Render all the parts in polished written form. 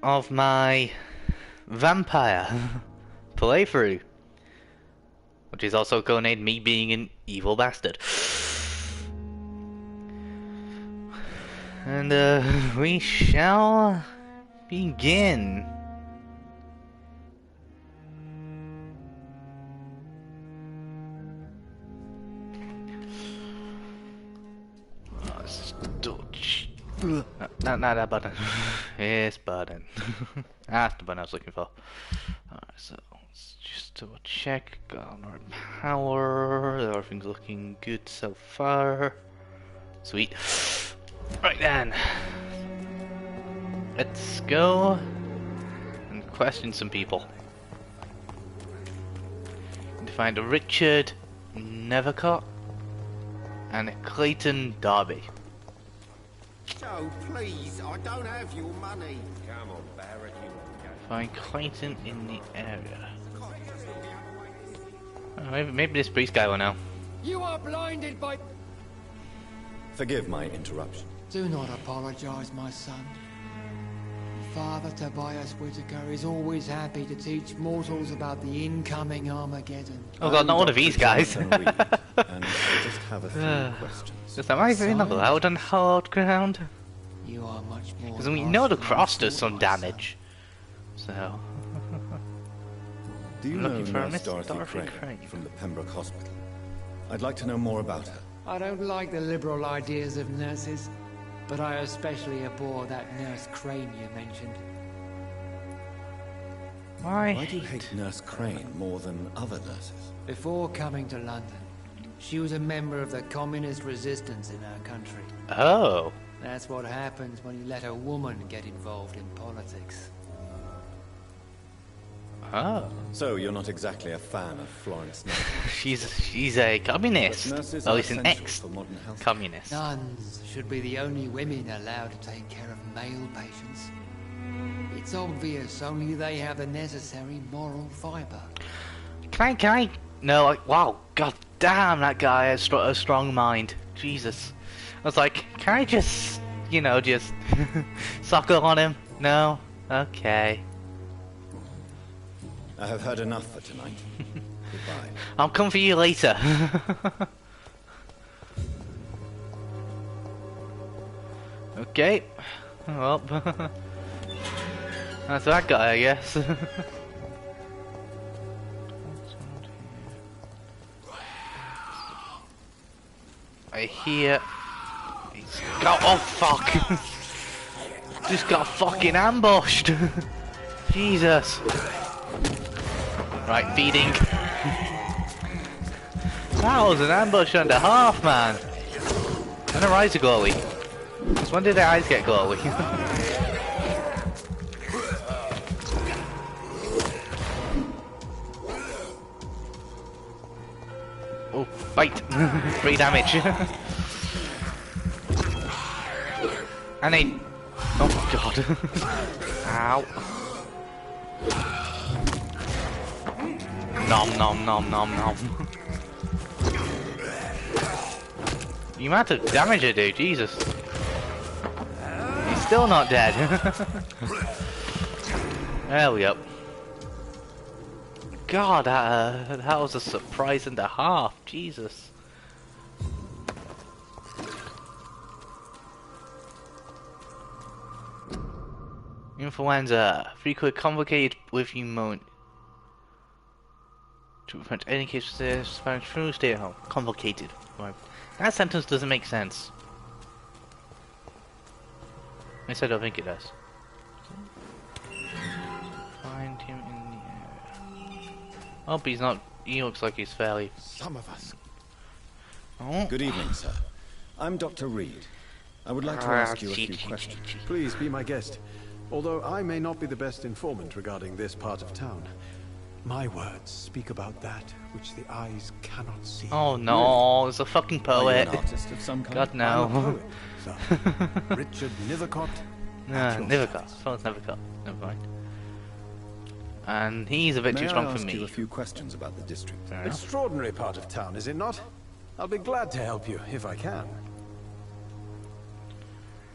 of my Vampyr playthrough, which is also codenamed me being an evil bastard. And we shall begin. Not that button. This button. That's the button I was looking for. Alright, so let's just double check. Got all our power. Everything's looking good so far. Sweet. Right then. Let's go and question some people. And to find a Richard Nevercott and a Clayton Darby. Joe, please, I don't have your money. Come on, Barrett, you won't go. Find Clayton in the area. Oh, maybe this priest guy will know. You are blinded by... Forgive my interruption. Do not apologize, my son. Father Tobias Whitaker is always happy to teach mortals about the incoming Armageddon. Oh god, not one of these guys. And I just have a few questions. Just am I very not allowed on hard ground? You are much more... Because we know the cross does some damage. So... Do you I'm know looking for a Nurse Miss Dorothy Dorothy Crane Crane. from the Pembroke Hospital? I'd like to know more about her. I don't like the liberal ideas of nurses, but I especially abhor that Nurse Crane you mentioned. Why do you hate Nurse Crane more than other nurses? Before coming to London, she was a member of the communist resistance in our country. Oh. That's what happens when you let a woman get involved in politics. Oh. So you're not exactly a fan of Florence Nightingale? She's a communist. But nurses At are least an essential for modern health. ex-communist. Nuns should be the only women allowed to take care of male patients. It's obvious only they have the necessary moral fibre. Can I? No, like, wow, god damn, that guy has a strong mind. Jesus. I was like, can I just, you know, just suckle on him? No? Okay. I have heard enough for tonight. Goodbye. I'll come for you later. Okay. Well, that's that guy, I guess. I hear he's got. Oh fuck! Just got fucking ambushed. Jesus. Right, feeding. That was an ambush and a half, man. And her eyes are glowy. Since when did their eyes get glowy? Oh, fight! 3 damage. And they... Oh god. Ow. Nom nom nom nom nom. The amount of damage I do, Jesus. He's still not dead. There we go. God, that was a surprise and a half. Jesus. Influenza. Frequently complicated with pneumonia. To prevent any cases of Spanish flu, stay at home. Complicated. Right. That sentence doesn't make sense. At least I don't think it does. Find him in the area. Oh, but he's not. He looks like he's fairly. Some of us. Oh. Good evening, sir. I'm Dr. Reed. I would like to ask you a few questions. Please be my guest. Although I may not be the best informant regarding this part of town, my words speak about that which the eyes cannot see. Oh no, it's a fucking Are you poet. an artist of some kind? God I'm a no. poet, sir. Richard Nethercott. Nah, Nevercott. Phone's Nevercott. Never mind. And he's a bit May too I strong ask for you me. a few questions about the district? Fair enough. Extraordinary part of town, is it not? I'll be glad to help you if I can.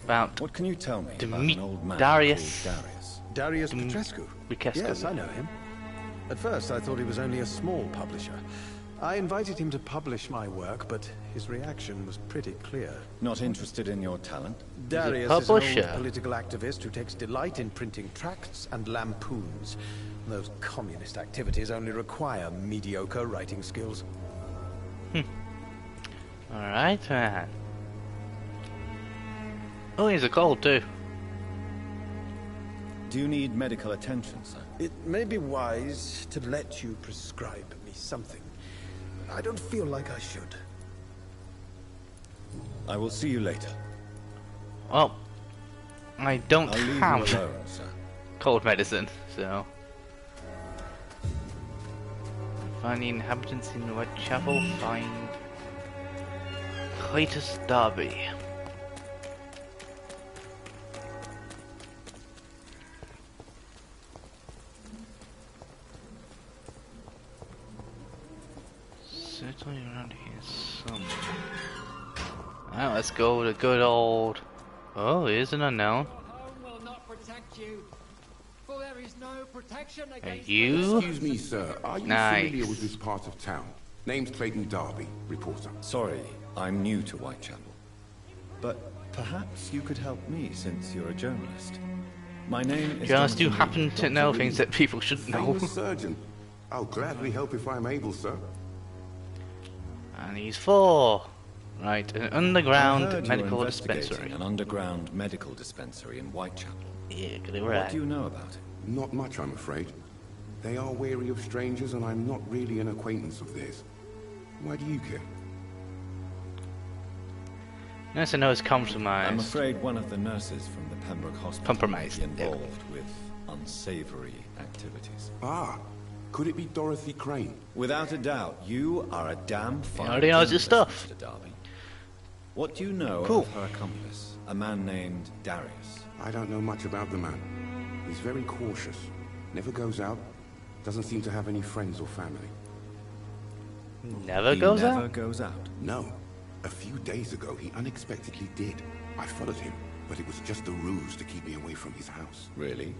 About What can you tell me about an old man Darius. called Darius? Darius Petrescu? Petrescu. Yes, I know him. At first, I thought he was only a small publisher. I invited him to publish my work, but his reaction was pretty clear. Not interested in your talent? Darius is an old publisher. political activist who takes delight in printing tracts and lampoons. Those communist activities only require mediocre writing skills. Alright, man. Oh, he's a cold too. Do you need medical attention, sir? It may be wise to let you prescribe me something. I don't feel like I should. I will see you later. Well, I don't I'll leave have you alone, sir. cold medicine, so. Find the inhabitants in Whitechapel, find Cletus Darby. Certainly around here somewhere. Alright, let's go to good old... Oh, here's an unknown. Home will not protect you, for there is no protection Are against you? Excuse me, sir. Are you Nice. familiar with this part of town? Name's Clayton Darby, reporter. Sorry, I'm new to Whitechapel. But perhaps you could help me since you're a journalist. My name is Journalists do Jonathan happen Reed. to know things that people should know. Famous surgeon. I'll gladly help if I'm able, sir. And he's 4. Right, an I heard underground you're medical investigating dispensary. an underground medical dispensary in Whitechapel. Yeah, get it What right. do you know about it? Not much, I'm afraid. They are wary of strangers, and I'm not really an acquaintance of theirs. Why do you care? Nice to know it's I'm compromised. afraid one of the nurses from the Pembroke Hospital Compromised, may be involved with unsavory activities. Ah, could it be Dorothy Crane? Without a doubt, you are a damn fine already knows his journalist, stuff. Mr. Darby. What do you know Cool. of her accomplice, a man named Darius? I don't know much about the man. He's very cautious. Never goes out. Doesn't seem to have any friends or family. Never He goes never out? goes out. No. A few days ago, he unexpectedly did. I followed him, but it was just a ruse to keep me away from his house. Really?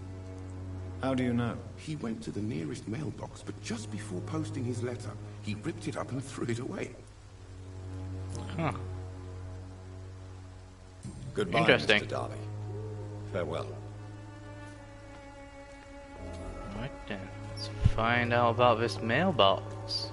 How do you know? He went to the nearest mailbox, but just before posting his letter, he ripped it up and threw it away. Huh. Goodbye, Interesting. Mr. Darby. Farewell. Right then, let's find out about this mailbox.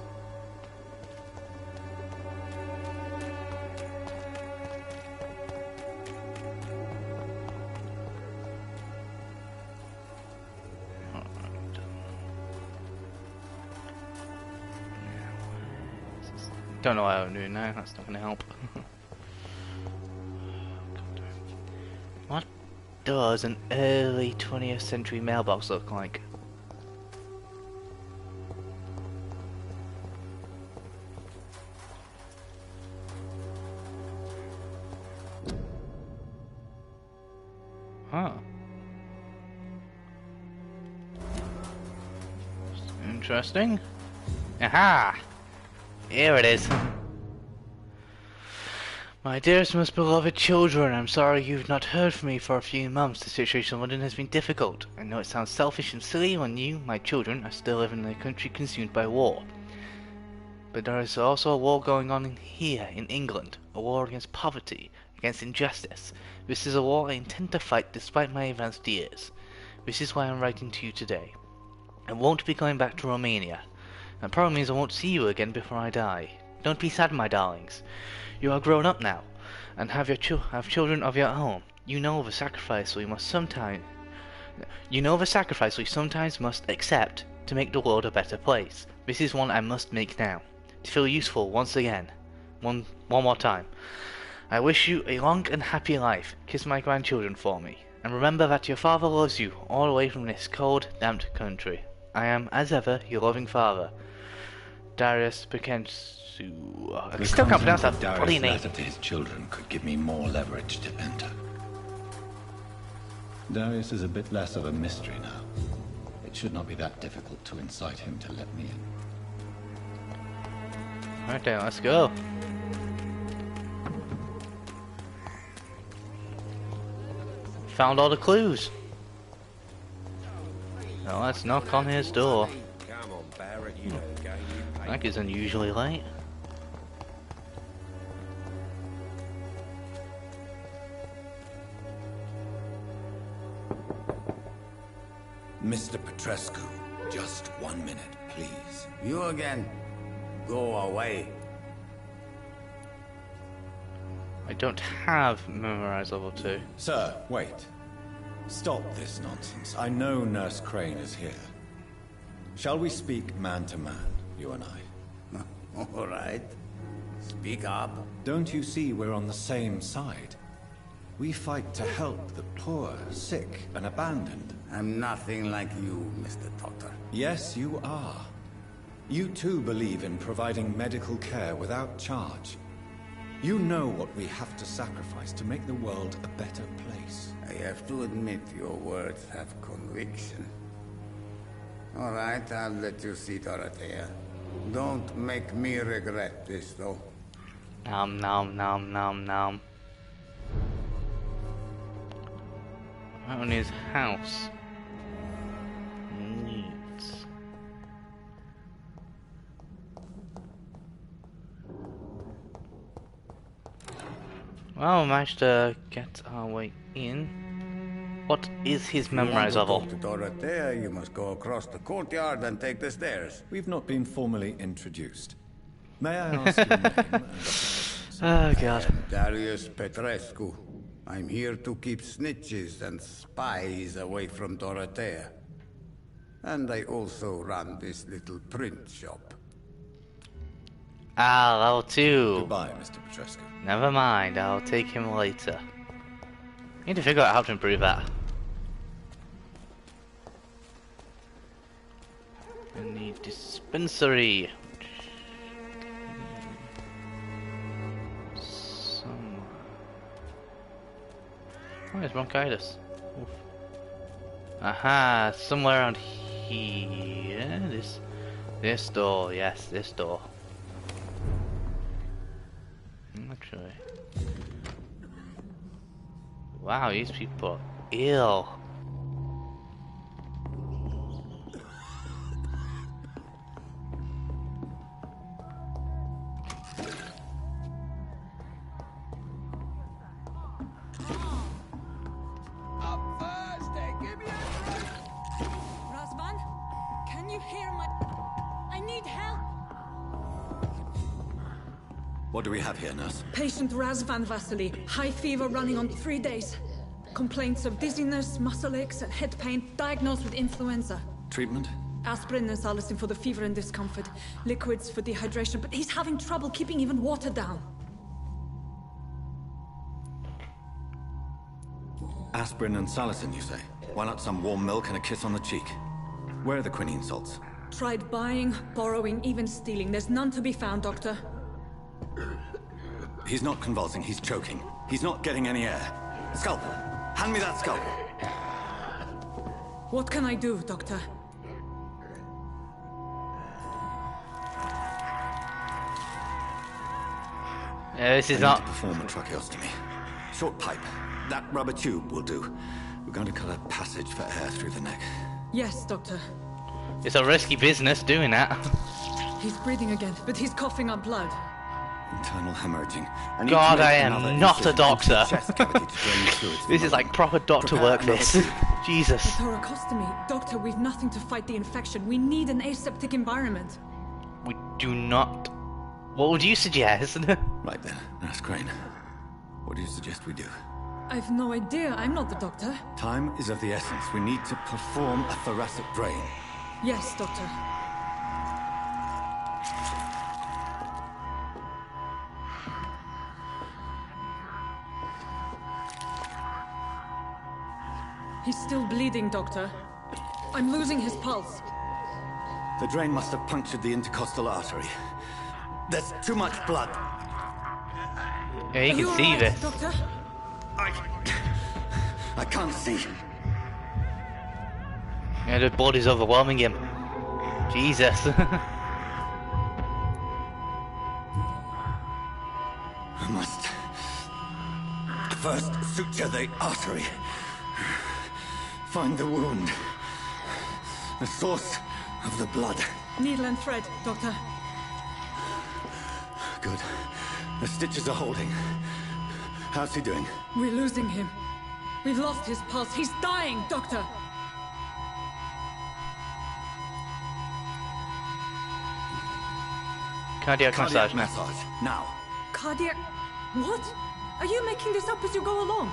Don't know what I'm doing now, that's not gonna help. What does an early 20th century mailbox look like? Huh. Interesting. Aha! Here it is. My dearest, most beloved children, I'm sorry you've not heard from me for a few months. The situation in London has been difficult. I know it sounds selfish and silly when you, my children, are still living in a country consumed by war. But there is also a war going on here in England, a war against poverty, against injustice. This is a war I intend to fight despite my advanced years. This is why I'm writing to you today. I won't be going back to Romania. The problem is I won't see you again before I die. Don't be sad, my darlings. You are grown up now, and have children of your own. You know the sacrifice we sometimes must accept to make the world a better place. This is one I must make now, to feel useful once again. One more time. I wish you a long and happy life. Kiss my grandchildren for me, and remember that your father loves you all the way from this cold, damp country. I am, as ever, your loving father, Darius Pekensu. I still can't pronounce that bloody name. Letter to his children could give me more leverage to enter. Darius is a bit less of a mystery now. It should not be that difficult to incite him to let me in. Right then, let's go. Found all the clues. Now let's knock on his door. Come on, Barrett, you know the game. You pay. That is unusually late. Mr. Petrescu, just 1 minute, please. You again? Go away. I don't have memorize level 2. Sir, wait. Stop this nonsense. I know Nurse Crane is here. Shall we speak man to man, you and I? All right. Speak up. Don't you see we're on the same side? We fight to help the poor, sick, and abandoned. I'm nothing like you, Mr. Doctor. Yes, you are. You too believe in providing medical care without charge. You know what we have to sacrifice to make the world a better place. I have to admit your words have conviction. All right, I'll let you see Dorothea. Don't make me regret this, though. Nom nom nom nom nom. Right on his house. Neat. Well, we managed to get our way in. What is his memorize level? To Dorothea, you must go across the courtyard and take the stairs. We've not been formally introduced. May I ask your name and occupations? Oh god. Darius Petrescu. I'm here to keep snitches and spies away from Dorothea. And I also run this little print shop. Ah, level 2. Goodbye, Mr. Petrescu. Never mind, I'll take him later. Need to figure out how to improve that. I need dispensary. Somewhere. Oh, it's bronchitis. Oof. Aha, somewhere around here. This door, yes, this door. Actually. Wow, these people are ill. Razvan, can you hear my... I need help! What do we have here, nurse? Patient Razvan Vasily, high fever running on 3 days. Complaints of dizziness, muscle aches, and head pain, diagnosed with influenza. Treatment? Aspirin and salicin for the fever and discomfort. Liquids for dehydration, but he's having trouble keeping even water down. Aspirin and salicin, you say? Why not some warm milk and a kiss on the cheek? Where are the quinine salts? Tried buying, borrowing, even stealing. There's none to be found, Doctor. He's not convulsing, he's choking. He's not getting any air. Scalpel! Hand me that scalpel! What can I do, Doctor? Yeah, this is I need not... to perform a tracheostomy. Short pipe. That rubber tube will do. We're going to cut a passage for air through the neck. Yes, Doctor. It's a risky business doing that. He's breathing again, but he's coughing up blood. Internal hemorrhaging. God, I am not a doctor. This is like proper doctor work, this. Jesus. A thoracostomy. Doctor, we've nothing to fight the infection. We need an aseptic environment. We do not... What would you suggest? Right then, Nurse Crane. What do you suggest we do? I've no idea. I'm not the doctor. Time is of the essence. We need to perform a thoracic drain. Yes, Doctor. He's still bleeding, Doctor. I'm losing his pulse. The drain must have punctured the intercostal artery. There's too much blood. Yeah, you Are you can see all right, this. Doctor? I can't see. Yeah, the body's overwhelming him. Jesus. I must first suture the artery. Find the wound. The source of the blood. Needle and thread, Doctor. Good. The stitches are holding. How's he doing? We're losing him. We've lost his pulse. He's dying, Doctor! Cardiac massage. Now. Cardiac... What? Are you making this up as you go along?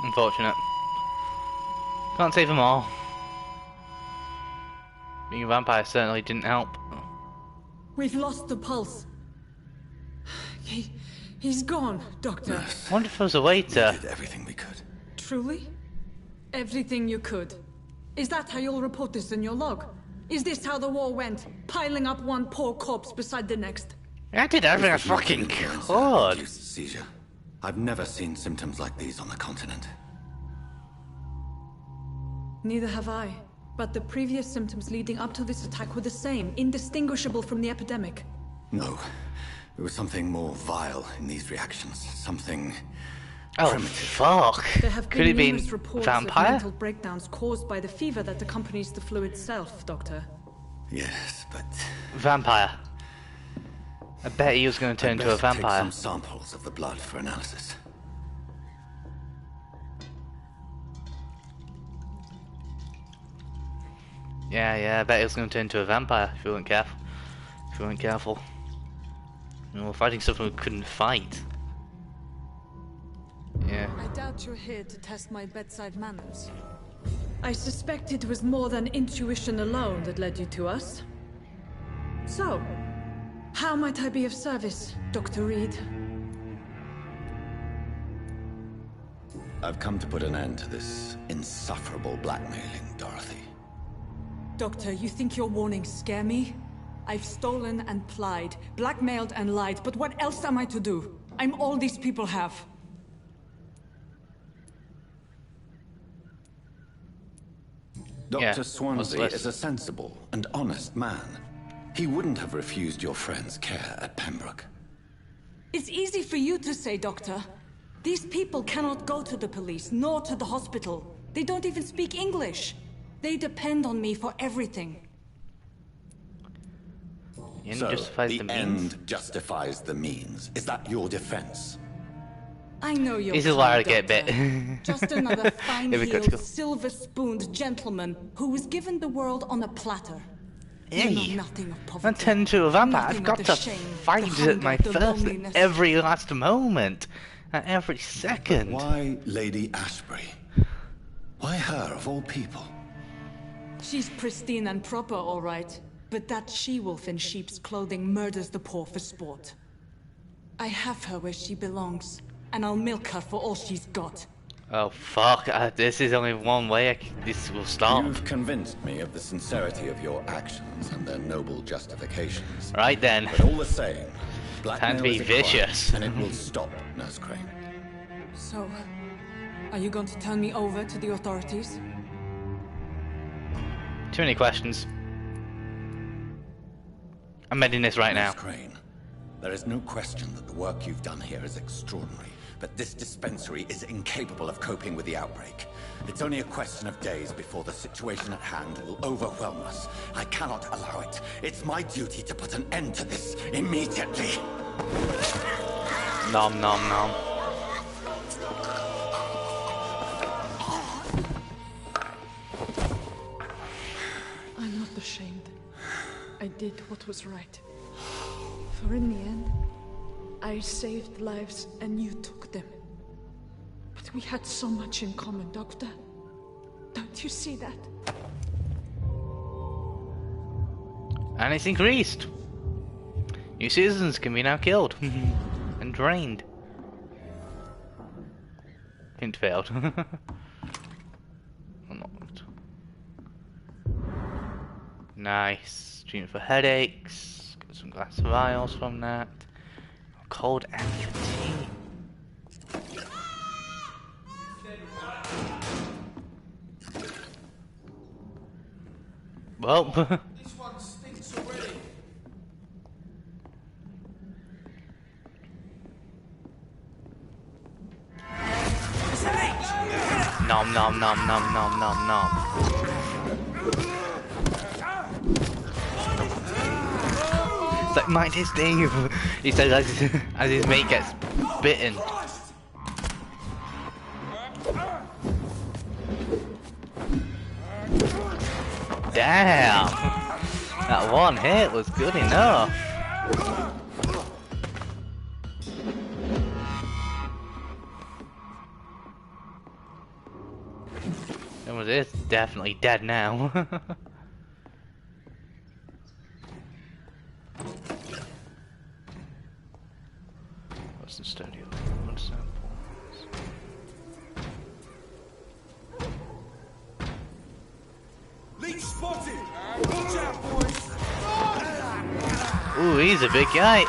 Unfortunate. Can't save them all. Being a vampire certainly didn't help. We've lost the pulse. He's gone, Doctor. I wonder if there was a way to... We did everything we could. Truly? Everything you could. Is that how you'll report this in your log? Is this how the war went? Piling up one poor corpse beside the next? I did everything I fucking could. Induced seizure. I've never seen symptoms like these on the continent. Neither have I. But the previous symptoms leading up to this attack were the same, indistinguishable from the epidemic. No. There was something more vile in these reactions. Something... Oh, primitive. fuck. There have Could it be numerous reports vampire? of mental breakdowns caused by the fever that accompanies the flu itself, Doctor. Yes, but... Vampire. I bet he was going to turn into a vampire. Take some samples of the blood for analysis. Yeah, I bet he was going to turn into a vampire if we weren't careful. If we weren't careful. You know, we're fighting something we couldn't fight. Yeah. I doubt you're here to test my bedside manners. I suspect it was more than intuition alone that led you to us. So, how might I be of service, Dr. Reed? I've come to put an end to this insufferable blackmailing, Dorothy. Doctor, you think your warnings scare me? I've stolen and plied, blackmailed and lied, but what else am I to do? I'm all these people have. Dr. Swansea is a sensible and honest man. He wouldn't have refused your friend's care at Pembroke. It's easy for you to say, Doctor. These people cannot go to the police, nor to the hospital. They don't even speak English. They depend on me for everything. So, the end justifies the means. Is that your defense? I know you're He's a liar to get a bit. Just another fine-heeled, silver-spooned gentleman who was given the world on a platter. Hey, I turned into a vampire. I've got to fight at my first at every last moment. At every second. But why Lady Ashbury? Why her, of all people? She's pristine and proper, all right. But that she-wolf in sheep's clothing murders the poor for sport. I have her where she belongs, and I'll milk her for all she's got. Oh fuck, this is only one way this will stop. You've convinced me of the sincerity of your actions and their noble justifications. Right then. But all the same, Time to be vicious. and it will stop, Nurse Crane. So, are you going to turn me over to the authorities? Too many questions. I'm ending this right now. Nurse Crane, there is no question that the work you've done here is extraordinary, but this dispensary is incapable of coping with the outbreak. It's only a question of days before the situation at hand will overwhelm us. I cannot allow it. It's my duty to put an end to this immediately. Nom nom nom. I'm not ashamed. I did what was right. For in the end, I saved lives and you took them. But we had so much in common, Doctor. Don't you see that? And it's increased. New citizens can be now killed and drained. Hint failed. Unlocked. Nice. Treatment for headaches. Got some glass vials from that. Cold and fatigue. Well. This one stinks already. Nom nom nom nom nom nom nom. It's like mind his Dave. He says as his mate gets bitten. Damn! That one hit was good enough. It is definitely dead now. What's the studio? What's that for? Leech spotted! Watch out, boys! Ooh, he's a big guy.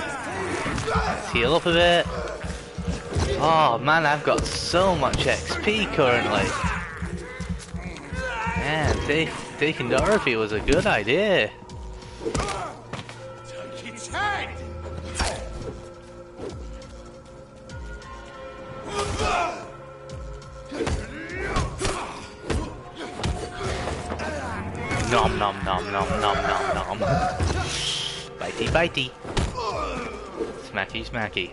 Let's heal up a bit. Oh man, I've got so much XP currently. Man, taking Dorothy was a good idea. Take its head! Nom nom nom nom nom nom nom. Bitey bitey. Smacky smacky.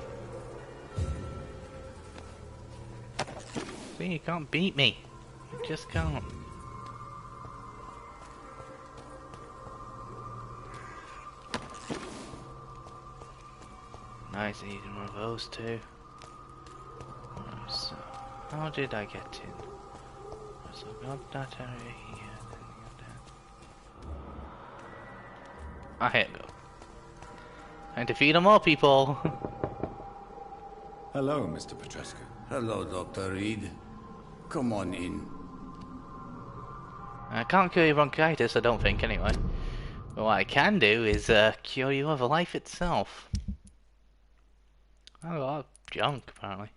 See, you can't beat me. You just can't. Nice eating one of those too. So, how did I get in? So I got that area here, then got that. Ah, here we go. And defeat them all, people! Hello, Mr. Petrescu. Hello, Dr. Reed. Come on in. I can't cure your bronchitis, I don't think, anyway. But what I can do is cure you of life itself. Oh, a lot of junk, apparently.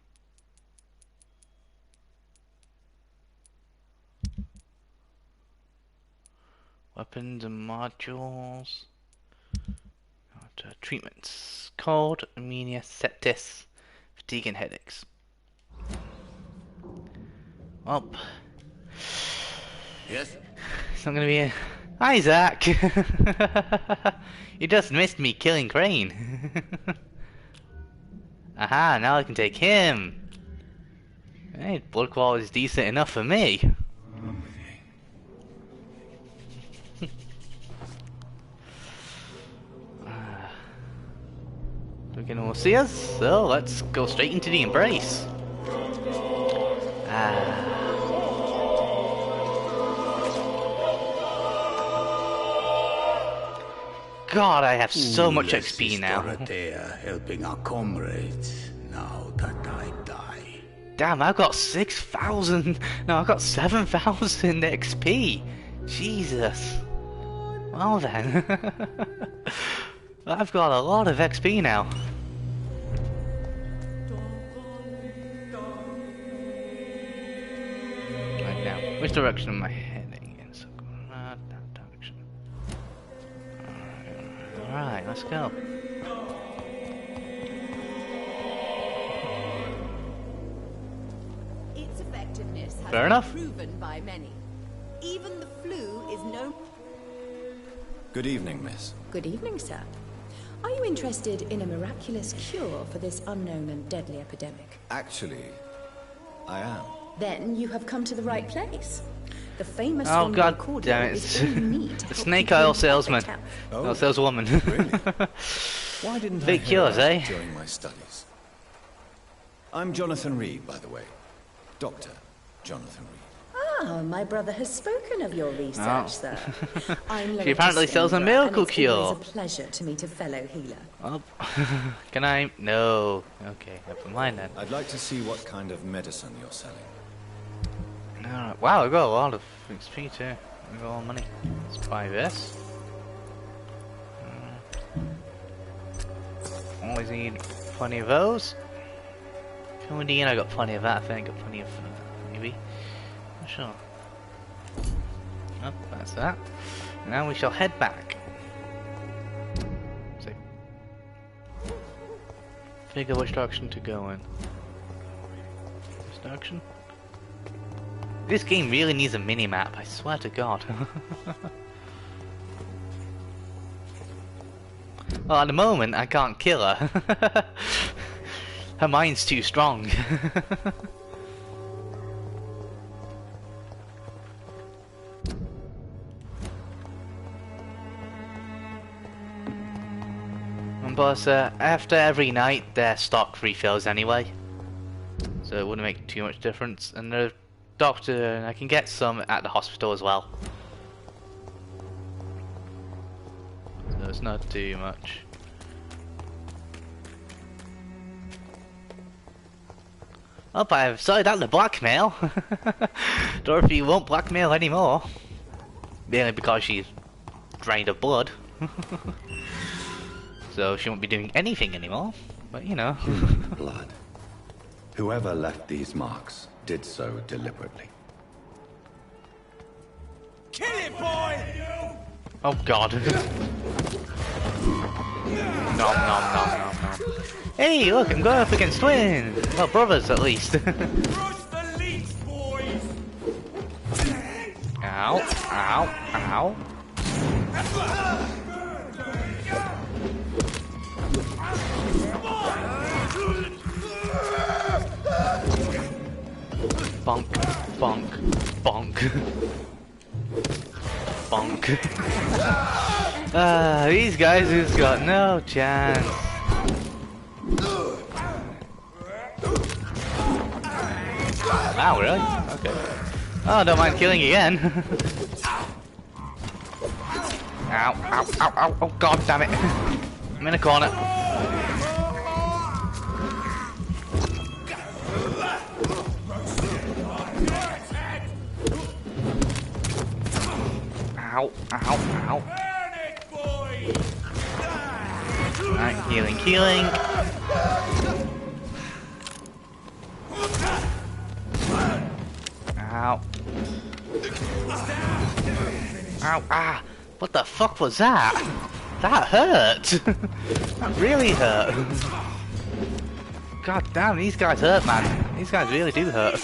Weapons and modules. Treatments. Cold, anemia, septis, fatigue and headaches. Well, Yes? it's not gonna be a... Hi, Zach! You just missed me killing Crane. Aha, now I can take him. Hey, blood quality is decent enough for me. We can see us, so let's go straight into the embrace. God, I have so much XP now. Dorothea helping our comrades now that I die. Damn, I've got 6,000. No, I've got 7,000 XP. Jesus. Well then. I've got a lot of XP now. Right now, which direction am I heading in? So, that direction. Alright, let's go. Its effectiveness has Fair been enough. proven by many. Even the flu is no... Good evening, miss. Good evening, sir. Are you interested in a miraculous cure for this unknown and deadly epidemic? Actually, I am. Then you have come to the right place. The famous Oh Stonewall god cordial damn it, is all you need to the help snake you oil in perfect salesman. health. Oh, Oh, saleswoman. Really? Why didn't I Fake hear cures, about eh? it during my studies? I'm Jonathan Reed, by the way. Dr. Jonathan Reed. Ah, my brother has spoken of your research, Oh. sir. I'm She apparently sells a Lois miracle and it's always cure. a pleasure to meet a fellow healer. Oh, can I? No. Okay, never mind then. I'd like to see what kind of medicine you're selling. Alright, wow, I got a lot of XP too. I got a lot of money. Let's buy this. Always need plenty of those. Codeine, I got plenty of that. I think I got plenty of maybe. Not sure. Oh, that's that. Now we shall head back. See. Figure which direction to go in. This direction? This game really needs a mini-map, I swear to God. Well, at the moment, I can't kill her. Her mind's too strong. And plus, after every night, their stock refills anyway. So it wouldn't make too much difference. And the doctor, I can get some at the hospital as well. So it's not too much. Oh, but I've sorted out the blackmail. Dorothy won't blackmail anymore. Mainly because she's drained of blood. So she won't be doing anything anymore. But you know. Human blood. Whoever left these marks did so deliberately. Kill it, boy! Oh God. Nom nom nom nom nom. Hey, look, I'm going up against twins! Well, brothers at least. Brush the leech, boys! Ow, ow, ow. Bonk, bonk, bonk. Bonk. These guys who's got no chance. Wow, really? Okay. Oh, don't mind killing again. Ow, ow, ow, ow, oh God damn it. I'm in a corner. Ow, ow, ow. Alright, healing, healing. Ow. Ow, ah. What the fuck was that? That hurt. That really hurt. God damn, these guys hurt, man. These guys really do hurt.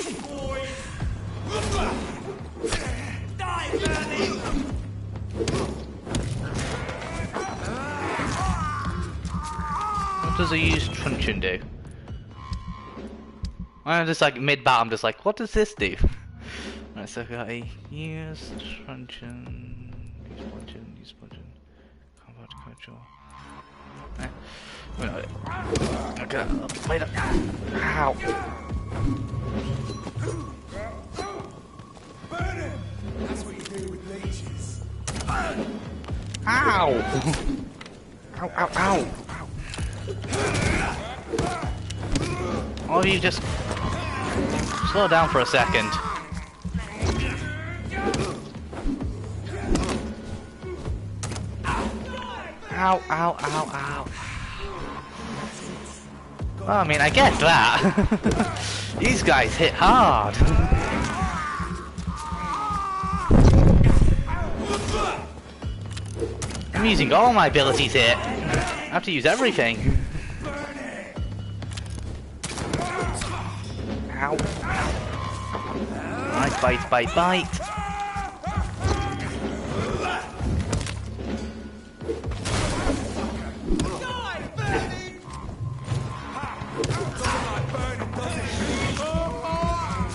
What does a used truncheon do? I'm just like mid-battle, I'm just like, what does this do? Right, so I've got a used truncheon, use bludgeon, combat control. Okay, wait up. Ow. That's what you do with leeches. Ow! Ow, ow, ow! Oh, you just slow down for a second. Ow, ow, ow, ow. Well, I mean, I get that. These guys hit hard. I'm using all my abilities here. I have to use everything. Ow. Bite, bite, bite, bite.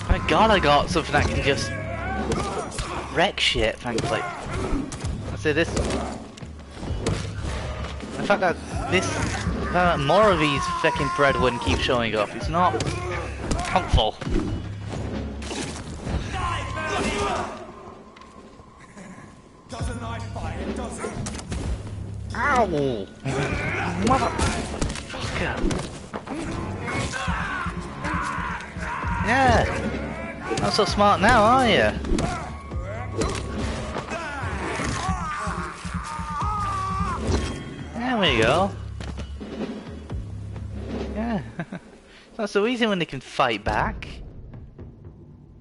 Thank God I got something that can just wreck shit, thankfully. I say this. The fact that more of these fucking bread wouldn't keep showing up, it's not helpful. Doesn't like fire, does it? Ow! Motherfucker! Yeah! Not so smart now, are you? There we go. Yeah. It's not so easy when they can fight back.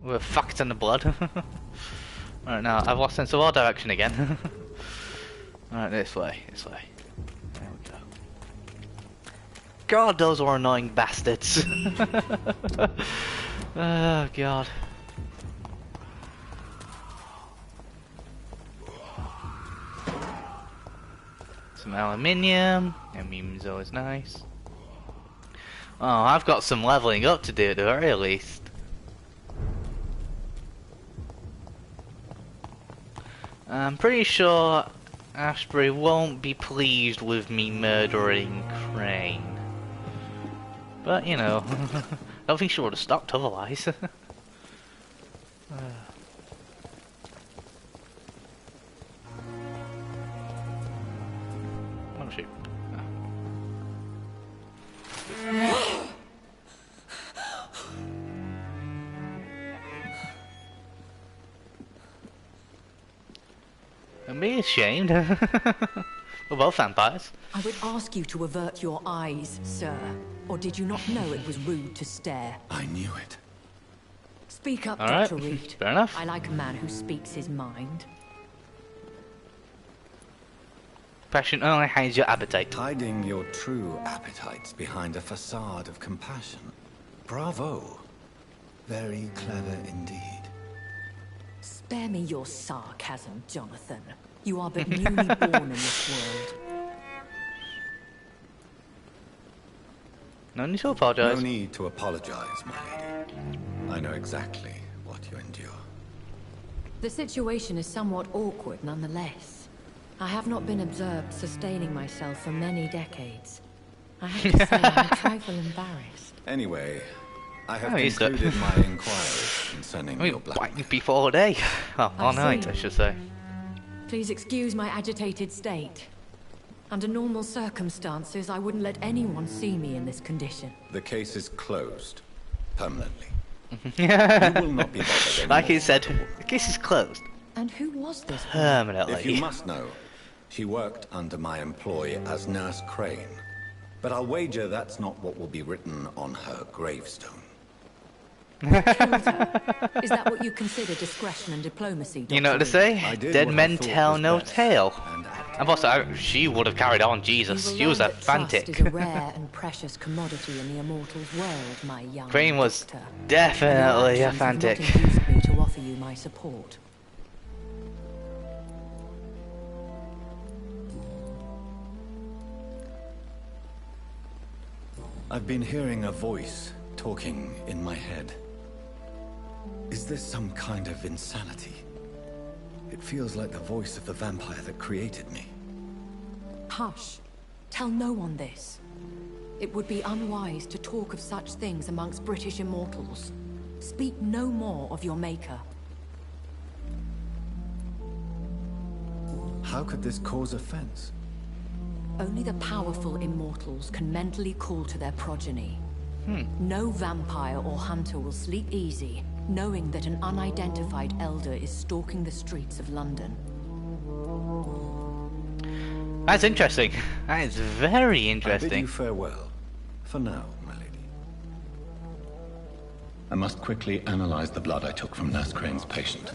We're fucked in the blood. Alright, now I've lost sense of all direction again. Alright, this way, this way. There we go. God, those were annoying bastards. Oh, God. Some aluminium. Aluminium's always nice. Oh, I've got some leveling up to do at the very least. I'm pretty sure Ashbury won't be pleased with me murdering Crane. But, you know, I don't think she would have stopped otherwise. Oh, shoot. Don't be ashamed. We're both vampires. I would ask you to avert your eyes, sir. Or did you not know it was rude to stare? I knew it. Speak up, Alright, Dr. Reed. fair enough. I like a man who speaks his mind. Passion only hides your appetite. Hiding your true appetites behind a facade of compassion. Bravo. Very clever indeed. Spare me your sarcasm, Jonathan. You are but newly born in this world. No need to apologize. No need to apologize, my lady. I know exactly what you endure. The situation is somewhat awkward nonetheless. I have not been observed sustaining myself for many decades. I have to say I'm a trifle embarrassed. Anyway, I have Oh, he's concluded my inquiries concerning your black. Biting people all day. Well, all night, I should say. Please excuse my agitated state. Under normal circumstances, I wouldn't let anyone see me in this condition. The case is closed. Permanently. You will not be bothered anymore. Like he said, the case is closed. And who was this? Permanently. If you must know, she worked under my employ as Nurse Crane. But I'll wager that's not what will be written on her gravestone. Is that what you consider discretion and diplomacy, Dr. You know what to say? Dead men tell no tale. And also, she would have carried on, Jesus. She was a Trust is fantic. a rare and precious commodity in the Immortals world, my young Crane was doctor. definitely Your a actions have not fantic. induced me to offer you my support. I've been hearing a voice talking in my head. Is this some kind of insanity? It feels like the voice of the vampire that created me. Hush. Tell no one this. It would be unwise to talk of such things amongst British immortals. Speak no more of your maker. How could this cause offense? Only the powerful immortals can mentally call to their progeny. No vampire or hunter will sleep easy, knowing that an unidentified elder is stalking the streets of London. That's interesting. That is very I bid you interesting. farewell. For now, my lady. I must quickly analyze the blood I took from Nurse Crane's patient.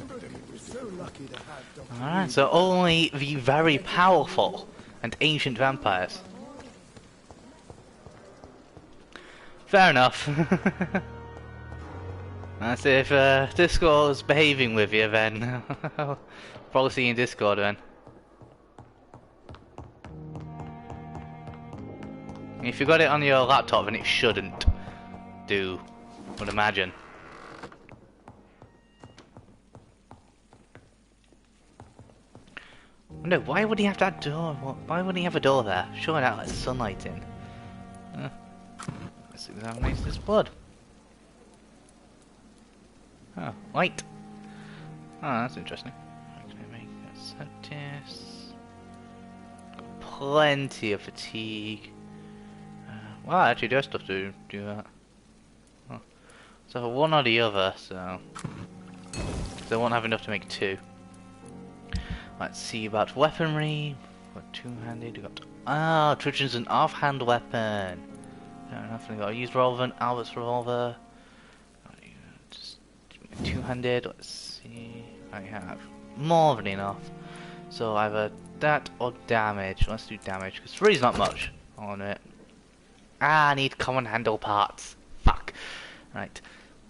Alright, so only the very powerful and ancient vampires. Fair enough. That's if Discord's behaving with you, then probably see you in Discord then. If you got it on your laptop, then it shouldn't do, would imagine. No, why would he have that door? Why would he have a door there? Surely that lets sunlight in. Let's examine this blood. Oh, light. Oh, that's interesting. Make septis. Got plenty of fatigue. Well, I actually do stuff to do that. Oh. So one or the other, so I won't have enough to make two. Let's see about weaponry. Got two-handed. We got Trojans an offhand weapon. Fair enough. I gotta use relevant Albert's revolver. Just two-handed. Let's see. I have more than enough. So either that or damage. Let's do damage because three's not much on it. Ah, I need common handle parts. Fuck. Right.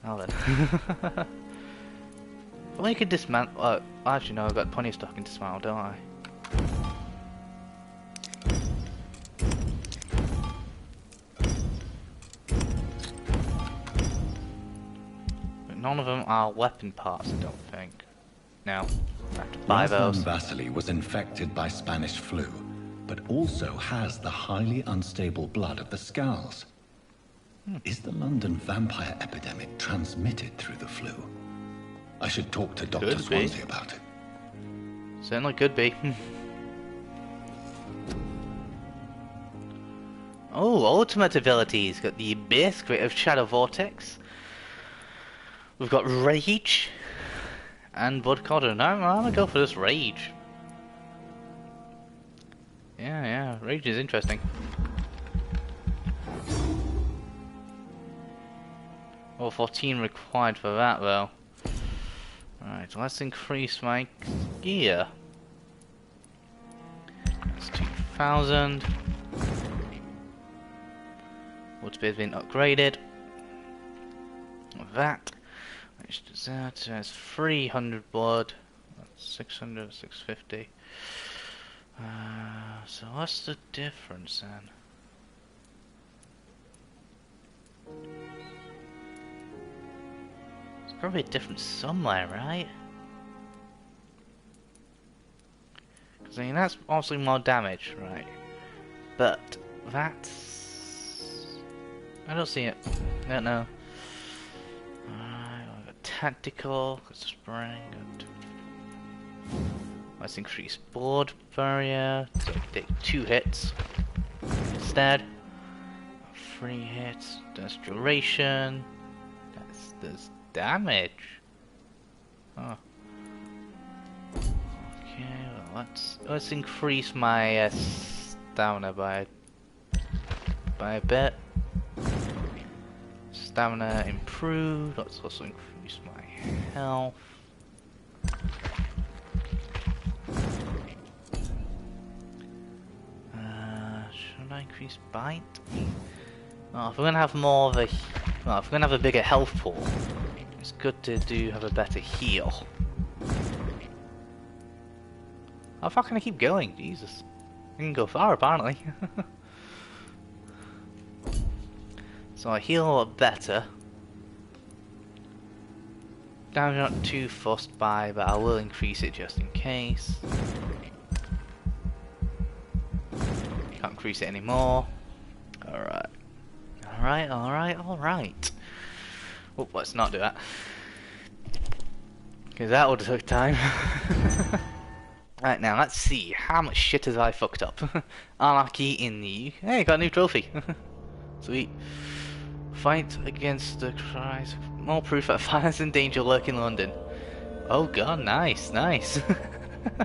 Now then. Well, you could dismantle. Actually, no, I've got plenty of stuff I can dismantle, don't I? But none of them are weapon parts, I don't think. No. I have to buy those. Vasily was infected by Spanish flu, but also has the highly unstable blood of the Scowls. Is the London vampire epidemic transmitted through the flu? I should talk to Dr. Swansea about it. Certainly could be. Oh, ultimate abilities. Got the Abyss, Creative Shadow Vortex. We've got Rage. And Blood Cauldron. I'm gonna go for this Rage. Yeah, Rage is interesting. Oh, 14 required for that though. Alright, let's increase my gear. That's 2,000. Wood spear's been upgraded. That. Which does that? So that's 300 blood. That's 600, 650. So what's the difference then? Probably a difference somewhere, right? Because I mean, that's obviously more damage, right? But that's... I don't see it. I don't know. Alright, I've got tactical, got spring, let's increase board barrier, so take 2 hits instead. 3 hits, that's duration, that's damage. Oh. Okay, well, let's increase my stamina by a bit. Stamina improved. Let's also increase my health. Should I increase bite? Oh, if we're gonna have more of a, well, if we're gonna have a bigger health pool, it's good to have a better heal. How far can I keep going? Jesus. I can go far, apparently. So I heal a lot better. Damage not too fussed by, but I will increase it just in case. Can't increase it anymore. Alright. Alright. Oh, let's not do that. Because that would take time. Right, now let's see. How much shit have I fucked up? Anarchy in the... Hey, got a new trophy. Sweet. Fight against the cries. More proof that violence and danger lurk in London. Oh god, nice.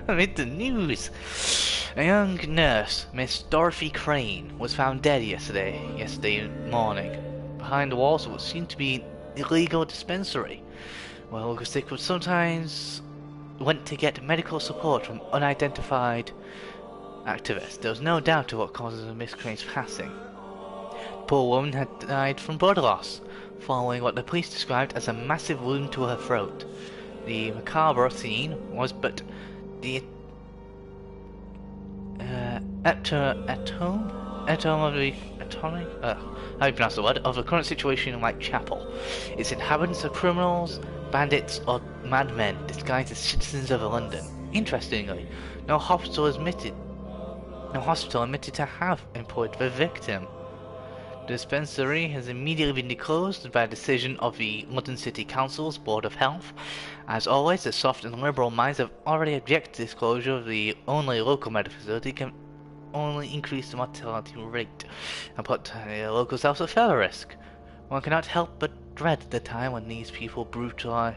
Amid the news. A young nurse, Miss Dorothy Crane, was found dead yesterday morning, behind the walls of what seemed to be an illegal dispensary. Well, because they could sometimes went to get medical support from unidentified activists. There was no doubt of what causes Miss Crane's passing. The poor woman had died from blood loss, following what the police described as a massive wound to her throat. The macabre scene was but the of the current situation in Whitechapel. Its inhabitants are criminals, bandits, or madmen disguised as citizens of London. Interestingly, no hospital admitted to have employed the victim. The dispensary has immediately been closed by a decision of the London City Council's Board of Health. As always, the soft and liberal minds have already objected to this closure of the only local medical facility can only increase the mortality rate and put the locals at further risk. One cannot help but dread the time when these people brutally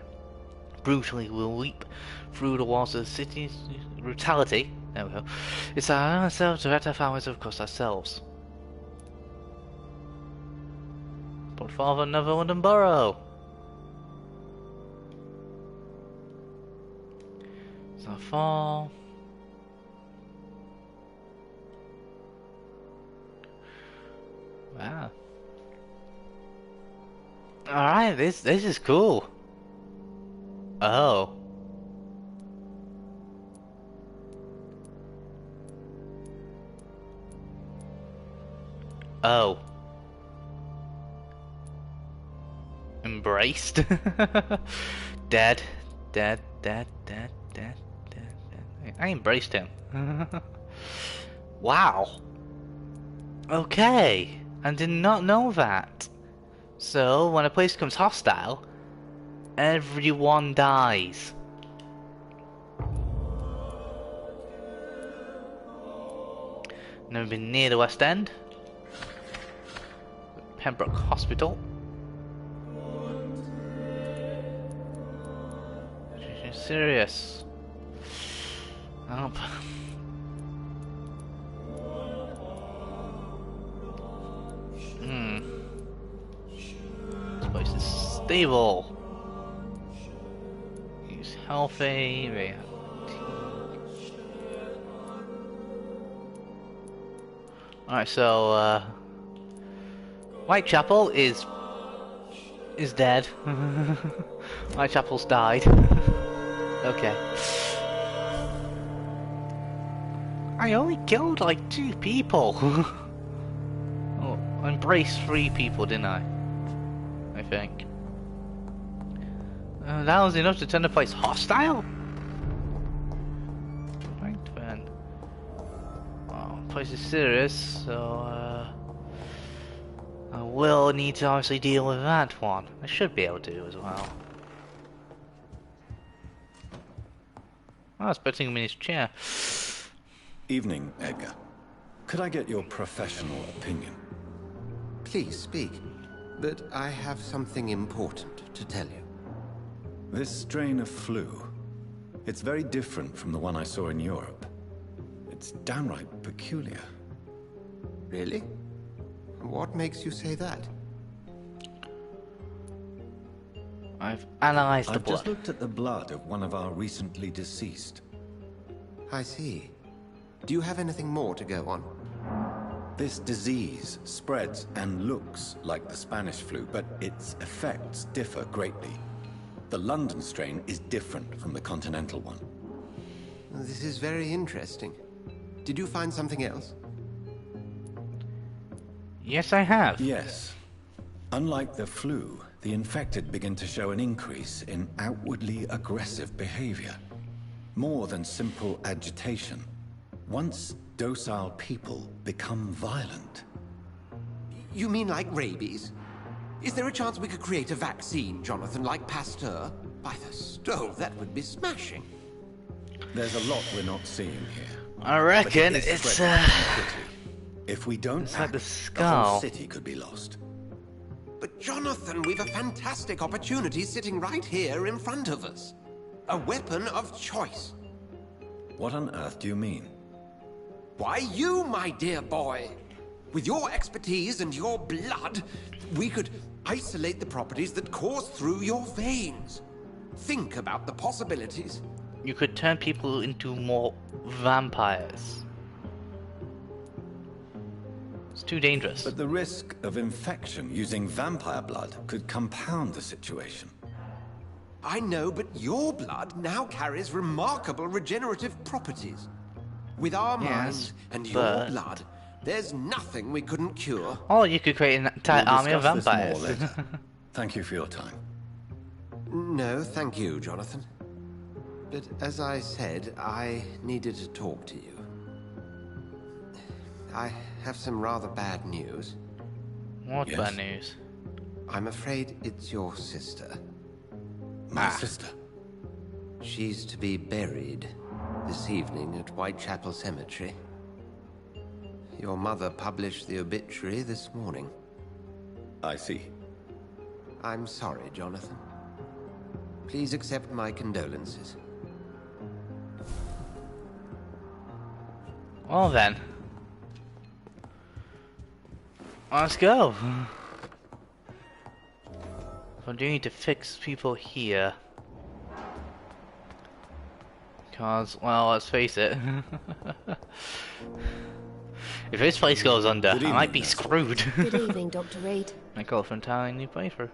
will leap through the walls of the city's brutality. There we go. It's our own selves to hurt our families, of course, ourselves. But Father never wouldn't borrow. So far. Wow. Alright, this is cool. Oh. Oh. Embraced? Dead. Dead, dead, dead, dead, dead, dead. I embraced him. Wow. Okay. I did not know that. So, when a place becomes hostile, everyone dies. Never been near the West End. Pembroke Hospital. She's serious. Up. This place is stable. He's healthy. They have alright, so Whitechapel is dead. Whitechapel's died. Okay. I only killed like 2 people. Oh, I embraced 3 people, didn't I? I think. That was enough to turn the place hostile? Right then. Well, the place is serious, so I will need to obviously deal with that one. I should be able to as well. I was expecting him in his chair. Evening, Edgar. Could I get your professional opinion? Please speak, but I have something important to tell you. This strain of flu, it's very different from the one I saw in Europe. It's downright peculiar. Really? What makes you say that? I've analyzed the blood. I've just looked at the blood of one of our recently deceased. I see. Do you have anything more to go on? This disease spreads and looks like the Spanish flu, but its effects differ greatly. The London strain is different from the continental one. This is very interesting. Did you find something else? Yes, I have. Yes. Unlike the flu, the infected begin to show an increase in outwardly aggressive behavior. More than simple agitation. Once docile people become violent. You mean like rabies? Is there a chance we could create a vaccine, Jonathan, like Pasteur? By the stove, that would be smashing. There's a lot we're not seeing here. I reckon it's if we don't it's act, like the the skull. whole city could be lost. But Jonathan, we've a fantastic opportunity sitting right here in front of us. A weapon of choice. What on earth do you mean? Why, you, my dear boy. With your expertise and your blood, we could isolate the properties that course through your veins. Think about the possibilities. You could turn people into more vampires. It's too dangerous. But the risk of infection using vampire blood could compound the situation. I know, but your blood now carries remarkable regenerative properties. With our minds and your blood, there's nothing we couldn't cure. Oh, you could create an entire army of vampires. Thank you for your time. No, thank you, Jonathan. But as I said, I needed to talk to you. I have some rather bad news. What bad news? I'm afraid it's your sister. My sister? She's to be buried this evening at Whitechapel Cemetery. Your mother published the obituary this morning. I see. I'm sorry, Jonathan. Please accept my condolences. Well then. Let's go. I do need to fix people here. Because, well, let's face it. If this place goes under, I might be screwed. Good evening, Dr. Reed. I call for entirely new playthrough.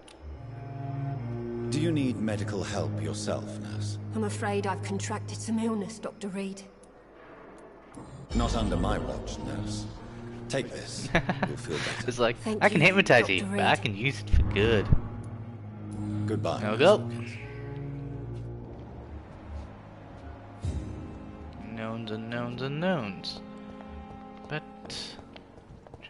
Do you need medical help yourself, nurse? I'm afraid I've contracted some illness, Dr. Reed. Not under my watch, nurse. Take this. You'll feel better. It's like, Thank I can you, hypnotize you, Dr. but I Reed. can use it for good. Goodbye. There we go. Knowns and knowns and knowns. But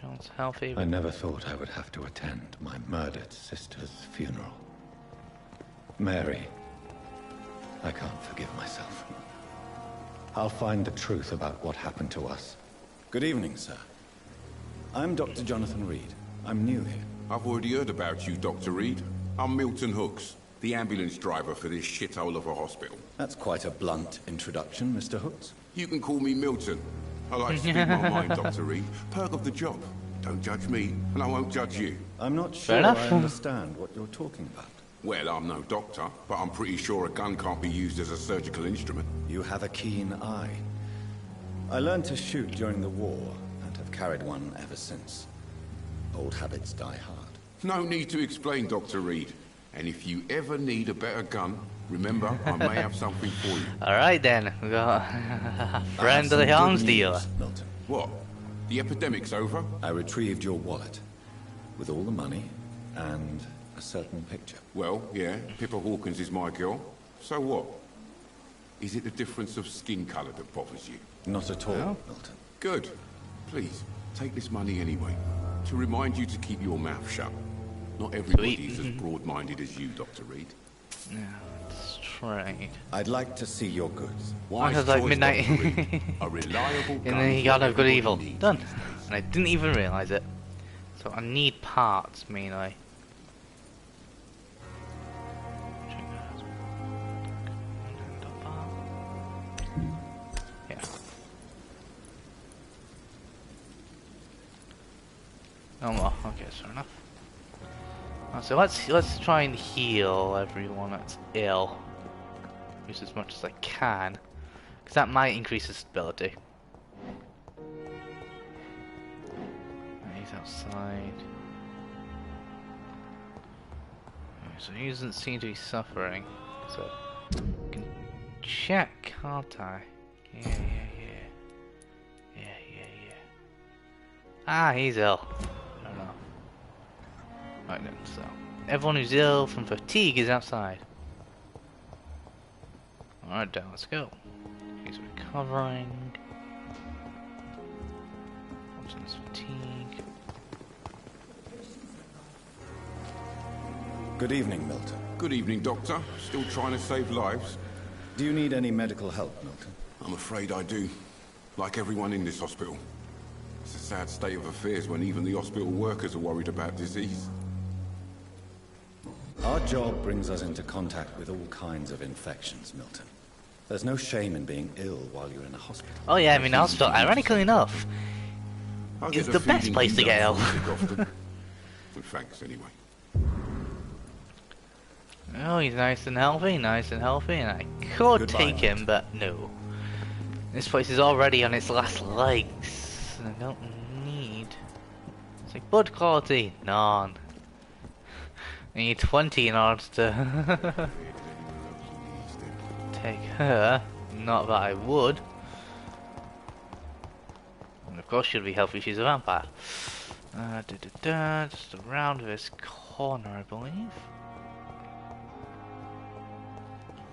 John's healthy. I never thought I would have to attend my murdered sister's funeral. Mary, I can't forgive myself. I'll find the truth about what happened to us. Good evening, sir. I'm Dr. Jonathan Reed. I'm new here. I've already heard about you, Dr. Reed. I'm Milton Hooks, the ambulance driver for this shithole of a hospital. That's quite a blunt introduction, Mr. Hooks. You can call me Milton. I like to speak my mind, Dr. Reed. Perk of the job. Don't judge me, and I won't judge you. I'm not sure I understand what you're talking about. Well, I'm no doctor, but I'm pretty sure a gun can't be used as a surgical instrument. You have a keen eye. I learned to shoot during the war, and have carried one ever since. Old habits die hard. No need to explain, Dr. Reed. And if you ever need a better gun, remember, I may have something for you. Alright then, we got friend of the arms dealer. Milton. What? The epidemic's over? I retrieved your wallet, with all the money, and a certain picture. Well, yeah, Pippa Hawkins is my girl. So what? Is it the difference of skin colour that bothers you? Not at all, Milton. Good. Please, take this money anyway. To remind you to keep your mouth shut. Not everybody is as broad-minded as you, Dr. Reed. Yeah, that's right. I'd like to see your goods. I was like midnight. A reliable And then he got a good evil. Done. And I didn't even realise it. So I need parts, mainly. Yeah. Oh well, okay, fair enough. So let's try and heal everyone that's ill, just as much as I can, because that might increase his stability. He's outside. Okay, so he doesn't seem to be suffering. So I can check, can't I? Yeah. Ah, he's ill. I don't know. Right then, so everyone who's ill from fatigue is outside. Alright then, let's go. He's recovering. Options fatigue. Good evening, Milton. Good evening, Doctor. Still trying to save lives? Do you need any medical help, Milton? I'm afraid I do. Like everyone in this hospital. It's a sad state of affairs when even the hospital workers are worried about disease. Our job brings us into contact with all kinds of infections, Milton. There's no shame in being ill while you're in a hospital. Oh yeah, I mean, hospital, ironically enough, is the best place to get ill. Thanks anyway. Oh, he's nice and healthy, and I could Goodbye, take him, but no. This place is already on its last legs. I don't need... It's like blood quality, none. I need 20 in order to take her. Not that I would. And of course she'll be healthy, she's a vampire. Just around this corner, I believe.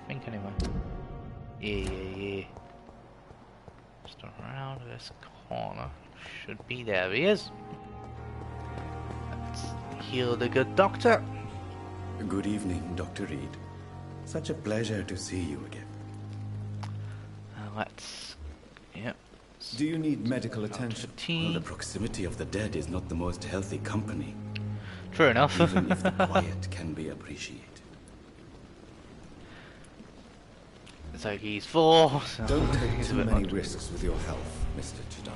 I think anyway. Yeah. Just around this corner. Should be there. He is. Let's heal the good doctor. Good evening, Dr. Reed. Such a pleasure to see you again. Let's... Yep. Do you need medical attention? Well, the proximity of the dead is not the most healthy company. True enough. Even if the quiet can be appreciated. It's like he's full. So Don't take he's too a bit many much. risks with your health, Mr. Chidana.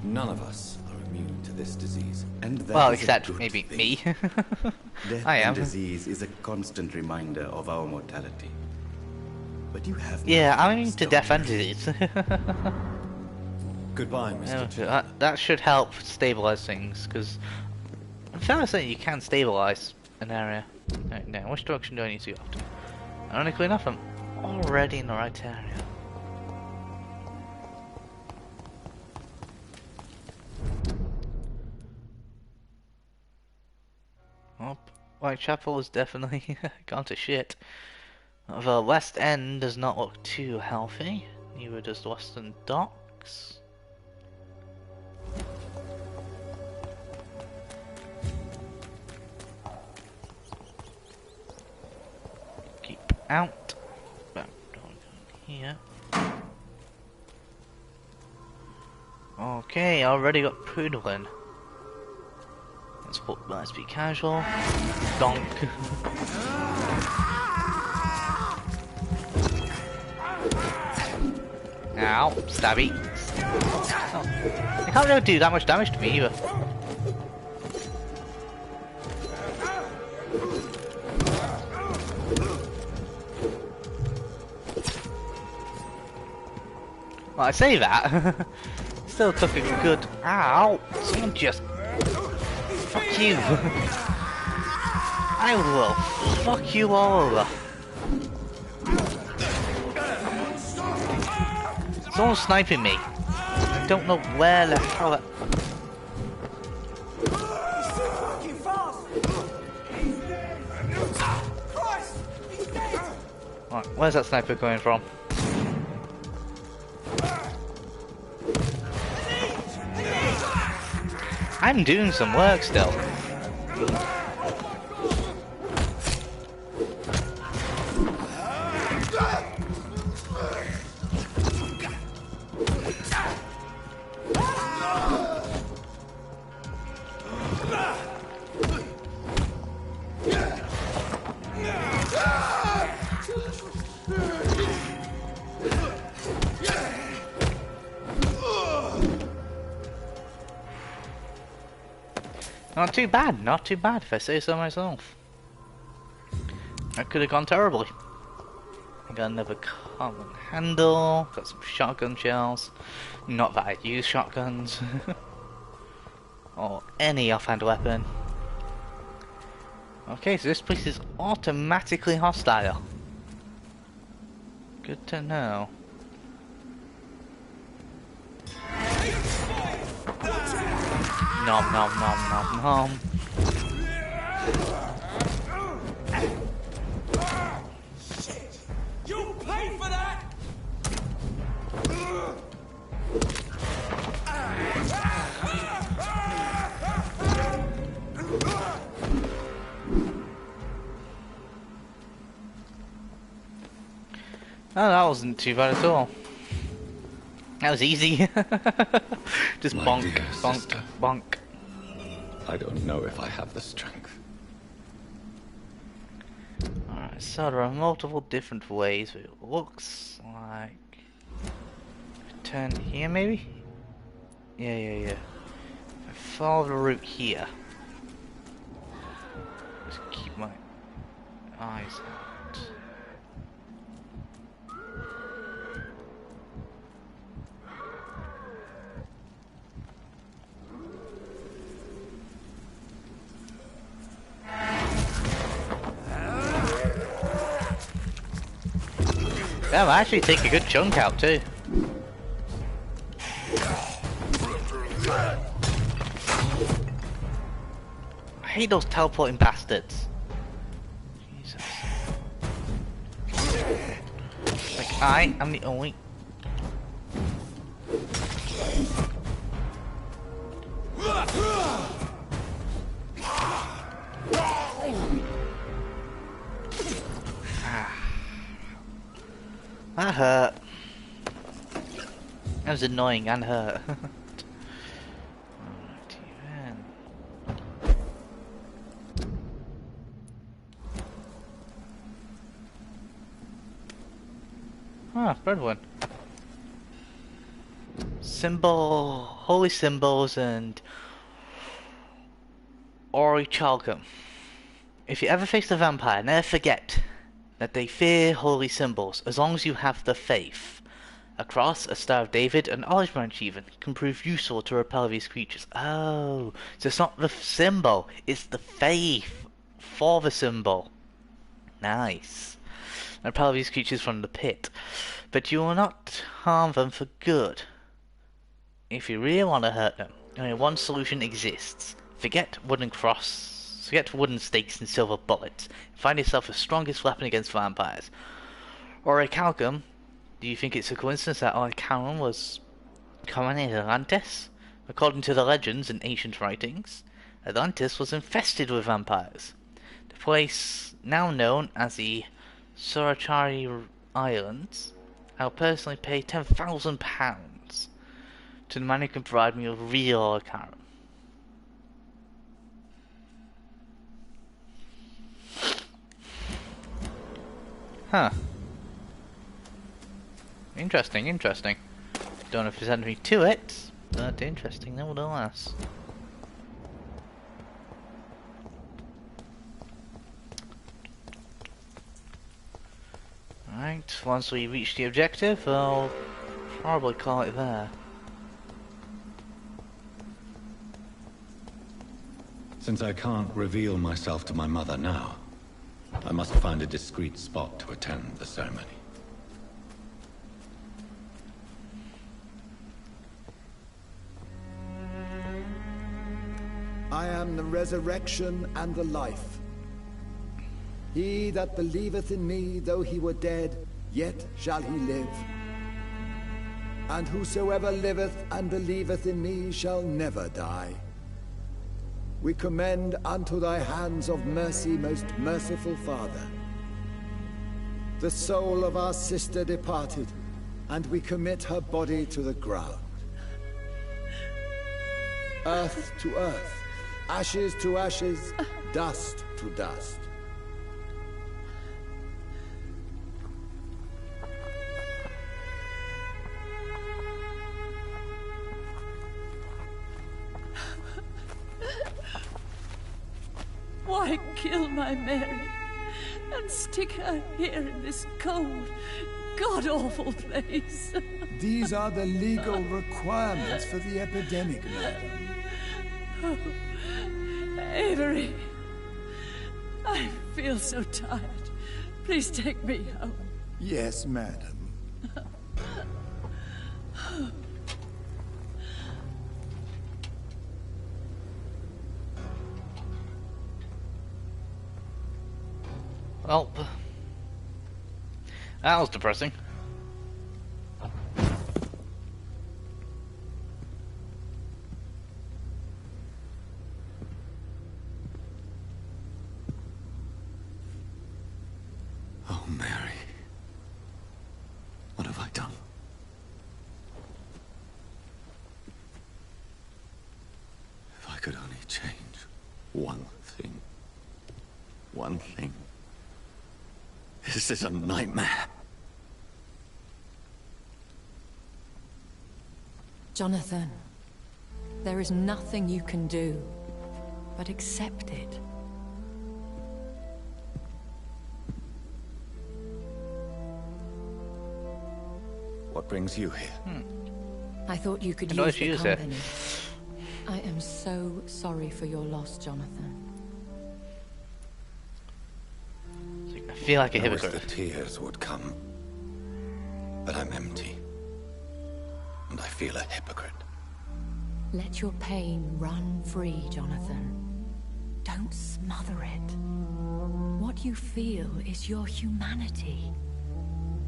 None of us are immune to this disease, and that well, is a except good maybe thing. me. Death I am. and disease is a constant reminder of our mortality. But you have Yeah, my I'm immune to death and disease. Goodbye, Mr. G. That should help stabilize things, because I'm fairly certain you can stabilize an area. Right, now, which direction do I need to go after? Ironically enough, I'm already in the right area. Oh, Whitechapel is definitely gone to shit. The West End does not look too healthy, neither does the Western Docks. Keep out. Back door here. Okay, I already got Poodlin. Let's be casual. Donk. Ow, stabby. Oh. They can't really do that much damage to me either. Well, I say that. Still took a good. Ow! Someone just. Fuck you! I will fuck you all over. Someone's sniping me. I don't know where the hell that... Right, where's that sniper coming from? I'm doing some work still. Not too bad if I say so myself. That could have gone terribly. I got another common handle, got some shotgun shells. Not that I'd use shotguns. Or any offhand weapon. Okay, so this place is automatically hostile. Good to know. Nom nom nom nom nom. Shit! You pay for that! Oh, that wasn't too bad at all. That was easy. Just My bonk, dear bonk, sister. bonk. I don't know if I have the strength. Alright, so there are multiple different ways. It looks like... Turn here, maybe? Yeah. If I follow the route here. Just keep my eyes out. Damn, I actually take a good chunk out too. I hate those teleporting bastards. Jesus. Like, I am the only... That hurt. That was annoying and hurt. Ah, third one. holy symbols and orichalcum. If you ever face a vampire, never forget that they fear holy symbols, as long as you have the faith. A cross, a Star of David, an olive branch even, can prove useful to repel these creatures. Oh, so it's not the symbol, it's the faith for the symbol. Nice. Repel these creatures from the pit. But you will not harm them for good. If you really want to hurt them, only one solution exists. Forget wooden stakes and silver bullets. Find yourself the strongest weapon against vampires. Orichalcum. Do you think it's a coincidence that Orichalcum was common in Atlantis? According to the legends and ancient writings, Atlantis was infested with vampires. The place now known as the Sorachari Islands. I'll personally pay £10,000 to the man who can provide me with real Orichalcum. Huh. Interesting. Don't know if there's anything to it, but interesting nevertheless. Right, once we reach the objective, I'll probably call it there. Since I can't reveal myself to my mother now, I must find a discreet spot to attend the ceremony. I am the resurrection and the life. He that believeth in me, though he were dead, yet shall he live. And whosoever liveth and believeth in me shall never die. We commend unto thy hands of mercy, most merciful Father, the soul of our sister departed, and we commit her body to the ground. Earth to earth, ashes to ashes, dust to dust. Why kill my Mary and stick her here in this cold, god-awful place? These are the legal requirements for the epidemic, madam. Oh, Avery, I feel so tired. Please take me home. Yes, madam. Well, that was depressing. Oh, Mary. What have I done? If I could only change one thing. One thing. This is a nightmare. Jonathan, there is nothing you can do but accept it. What brings you here? I thought you could use the company. I am so sorry for your loss, Jonathan. I feel like a hypocrite. I wish the tears would come, but I'm empty, and I feel a hypocrite. Let your pain run free, Jonathan. Don't smother it. What you feel is your humanity.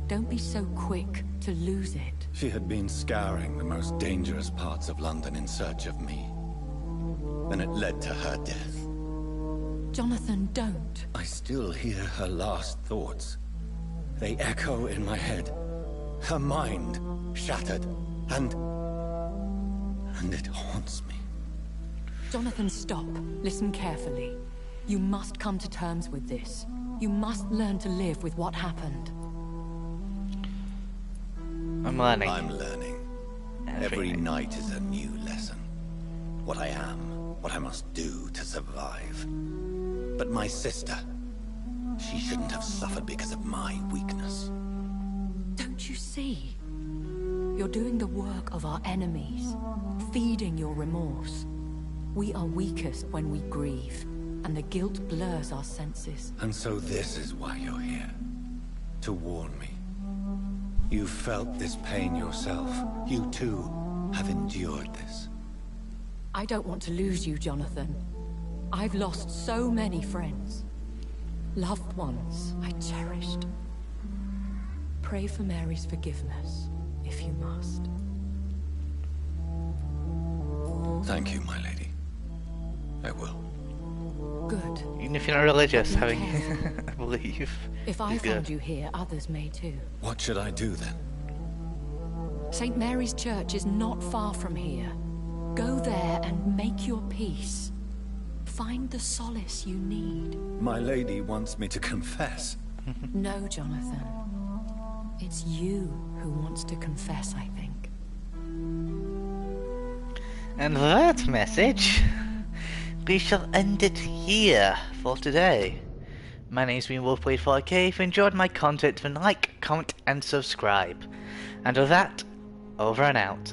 Don't be so quick to lose it. She had been scouring the most dangerous parts of London in search of me. Then it led to her death. Jonathan, don't. I still hear her last thoughts. They echo in my head. Her mind shattered, and it haunts me. Jonathan, stop. Listen carefully. You must come to terms with this. You must learn to live with what happened. I'm learning. I'm learning. Every night is a new lesson. What I am, what I must do to survive. But my sister, she shouldn't have suffered because of my weakness. Don't you see? You're doing the work of our enemies, feeding your remorse. We are weakest when we grieve, and the guilt blurs our senses. And so this is why you're here. To warn me. You felt this pain yourself. You too have endured this. I don't want to lose you, Jonathan. I've lost so many friends. Loved ones I cherished. Pray for Mary's forgiveness, if you must. Thank you, my lady. I will. Good. Even if you're not religious, having a belief If I is good. found you here, others may too. What should I do then? St. Mary's Church is not far from here. Go there and make your peace. Find the solace you need. My lady wants me to confess. No, Jonathan. It's you who wants to confess, I think. And that message, we shall end it here for today. My name's been Wolfblade4K. If you enjoyed my content, then like, comment, and subscribe. And with that, over and out.